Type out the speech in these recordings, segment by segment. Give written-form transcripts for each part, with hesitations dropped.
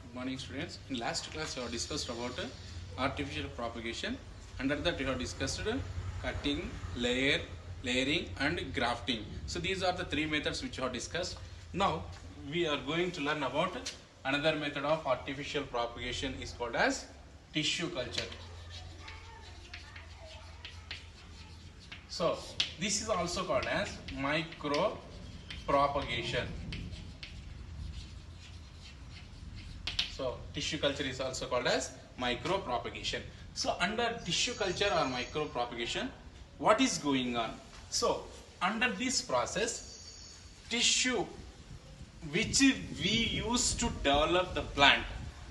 Good morning, students. In last class, we have discussed about artificial propagation. Under that, we have discussed cutting, layering, and grafting. So these are the three methods which we have discussed. Now we are going to learn about another method of artificial propagation is called as tissue culture. So this is also called as micro propagation. So tissue culture is also called as micro propagation. So under tissue culture or micro propagation, what is going on? So under this process, tissue which we use to develop the plant,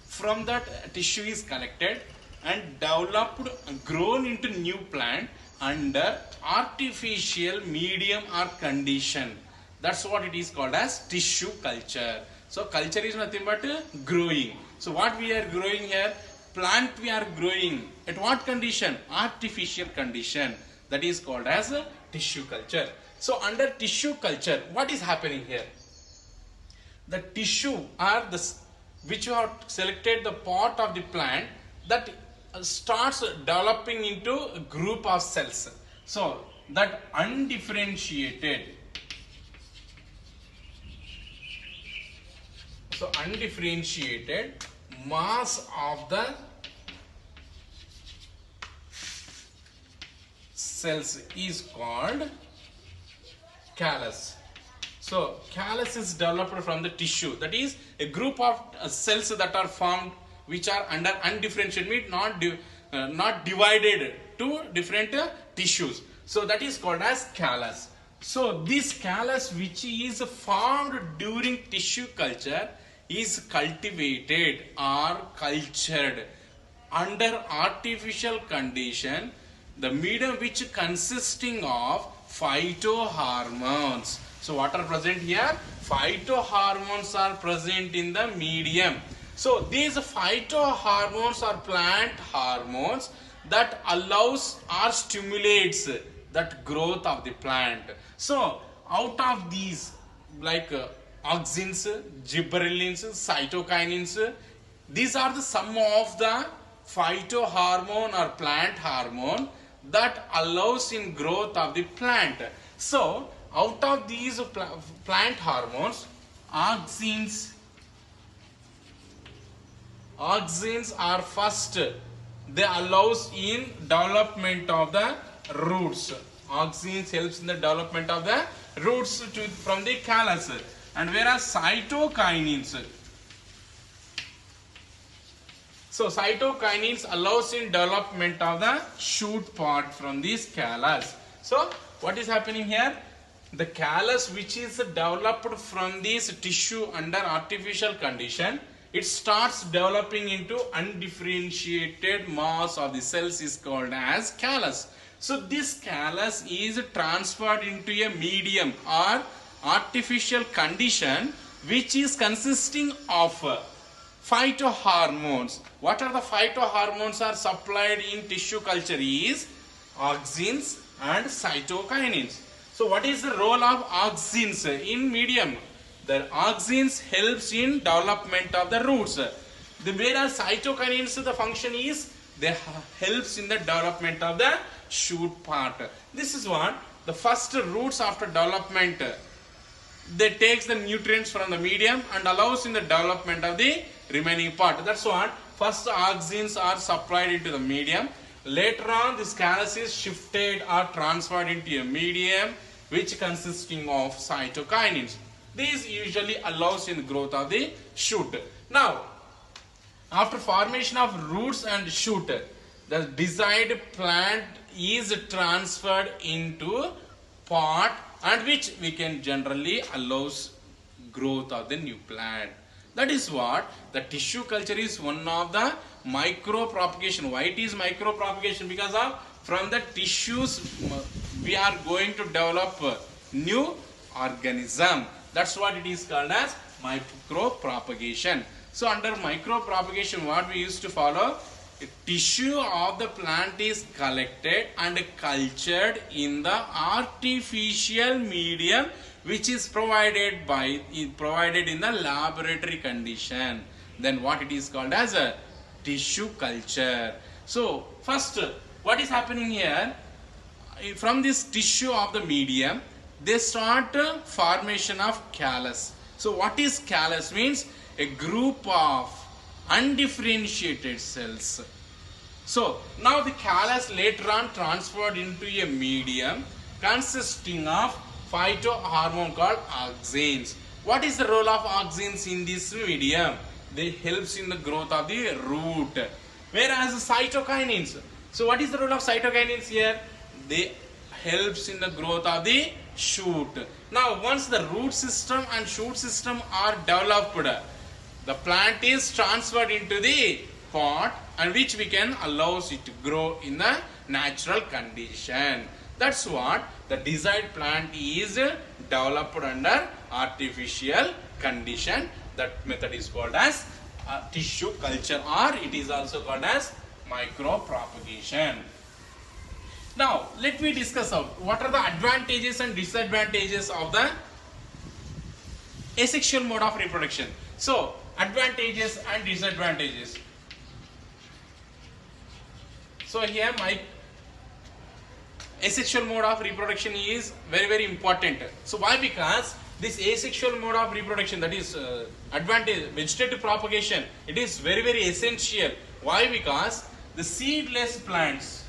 from that tissue is collected and developed, grown into new plant under artificial medium or condition. That's what it is called as tissue culture. So culture is nothing but growing. So what we are growing here, plant we are growing at what condition? Artificial condition. That is called as tissue culture. So under tissue culture, what is happening here? The tissue or the which you have selected the part of the plant that starts developing into a group of cells. So that undifferentiated mass of the cells is called callus. So callus is developed from the tissue. That is a group of cells that are formed which are under undifferentiated, means not divided to different tissues. So that is called as callus. So this callus which is formed during tissue culture is cultivated or cultured under artificial condition, the medium which consisting of phytohormones. So what are present here? Phytohormones are present in the medium. So these phytohormones are plant hormones that allows or stimulates that growth of the plant. So out of these, like auxins, gibberellins, cytokinins, these are the sum of the phytohormone or plant hormone that allows in growth of the plant. So out of these plant hormones, auxins are first, they allows in development of the roots. Auxins helps in the development of the roots from the callus, and whereas cytokinins, so cytokinins allows in development of the shoot part from this callus. So what is happening here? The callus which is developed from this tissue under artificial condition, it starts developing into undifferentiated mass of the cells is called as callus. So this callus is transferred into a medium or artificial condition which is consisting of phytohormones. What are the phytohormones are supplied in tissue culture is auxins and cytokinins. So what is the role of auxins in medium? The auxins helps in development of the roots. Whereas cytokinins, the function is they helps in the development of the shoot part. This is what the first roots after development, they takes the nutrients from the medium and allows in the development of the remaining part. That's what first auxins are supplied into the medium. Later on this callus is shifted or transferred into a medium which consisting of cytokinins. This usually allows in the growth of the shoot. Now after formation of roots and shoot, the desired plant is transferred into pot and which we can generally allows growth of the new plant. That is what the tissue culture is one of the micro propagation. Why it is micro propagation? Because of from the tissues we are going to develop new organism. That's what it is called as micro propagation. So under micro propagation, what we used to follow, tissue of the plant is collected and cultured in the artificial medium which is provided in the laboratory condition. then what it is called as a tissue culture. So first, what is happening here? From this tissue of the medium, they start formation of callus. So what is callus? Means a group of undifferentiated cells. So now the callus later on transferred into a medium consisting of phytohormone called auxins. What is the role of auxins in this medium? They helps in the growth of the root. Whereas cytokinins, so what is the role of cytokinins here? They helps in the growth of the shoot. Now once the root system and shoot system are developed, the plant is transferred into the pot, and which we can allows it to grow in the natural condition. That's what the desired plant is developed under artificial condition. That method is called as tissue culture, or it is also called as micropropagation. Now let me discuss out what are the advantages and disadvantages of the asexual mode of reproduction. So advantages and disadvantages. So here my asexual mode of reproduction is very important. So why? Because this asexual mode of reproduction, that is advantage, vegetative propagation, it is very essential. Why? Because the seedless plants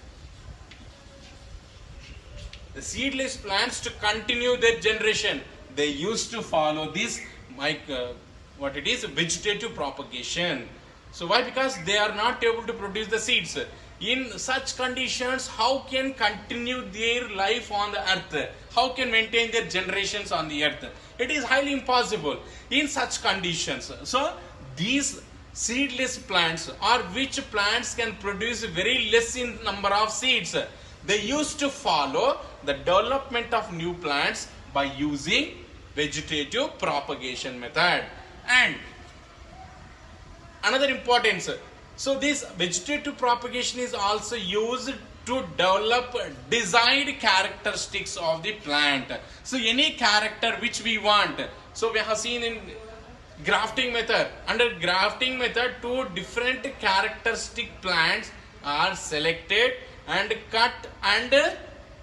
to continue their generation, they used to follow this what it is, vegetative propagation. So why? Because they are not able to produce the seeds. In such conditions, how can continue their life on the earth? How can maintain their generations on the earth? It is highly impossible in such conditions. So these seedless plants, or which plants can produce very less in number of seeds, they used to follow the development of new plants by using vegetative propagation method. And another importance, so this vegetative propagation is also used to develop desired characteristics of the plant. So any character which we want, so we have seen in grafting method, under grafting method, two different characteristic plants are selected and cut and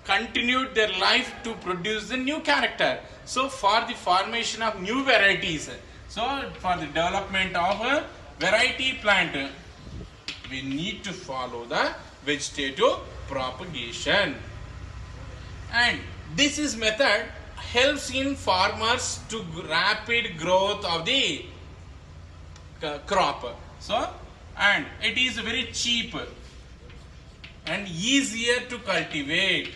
continued their life to produce the new character. So for the formation of new varieties, so for the development of a variety plant, we need to follow the vegetative propagation. And this is method helps in farmers to rapid growth of the crop. So, and it is very cheap and easier to cultivate.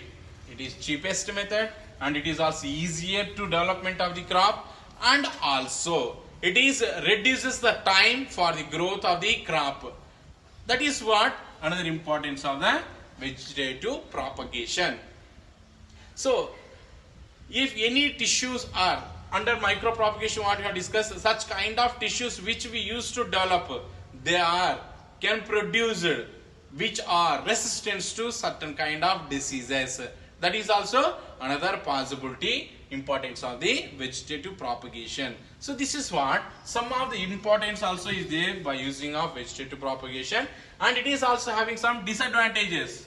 It is cheapest method, and it is also easier to development of the crop, and also it is reduces the time for the growth of the crop. That is what another importance of the vegetative propagation. So if any tissues are under micropropagation, what we have discussed, such kind of tissues which we used to develop, they can produce which are resistant to certain kind of diseases. That is also another possibility, importance of the vegetative propagation. So this is what some of the importance also is there by using of vegetative propagation, and it is also having some disadvantages.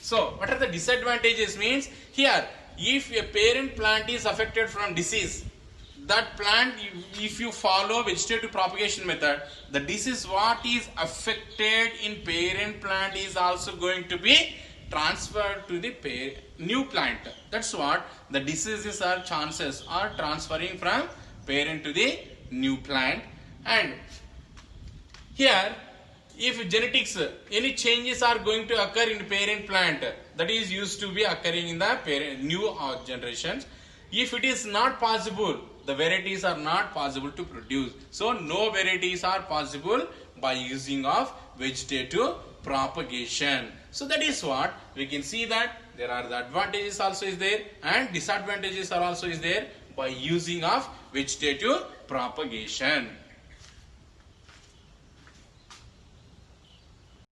So what are the disadvantages? Means here, if a parent plant is affected from disease, that plant, if you follow vegetative propagation method, the disease what is affected in parent plant is also going to be transferred to the new plant. That's what the diseases are chances are transferring from parent to the new plant. And here, if genetics, any changes are going to occur in parent plant, that is used to be occurring in the new generations. If it is not possible, the varieties are not possible to produce. So no varieties are possible by using of vegetative propagation. So that is what we can see, that there are the advantages also is there and disadvantages are also is there by using of vegetative propagation.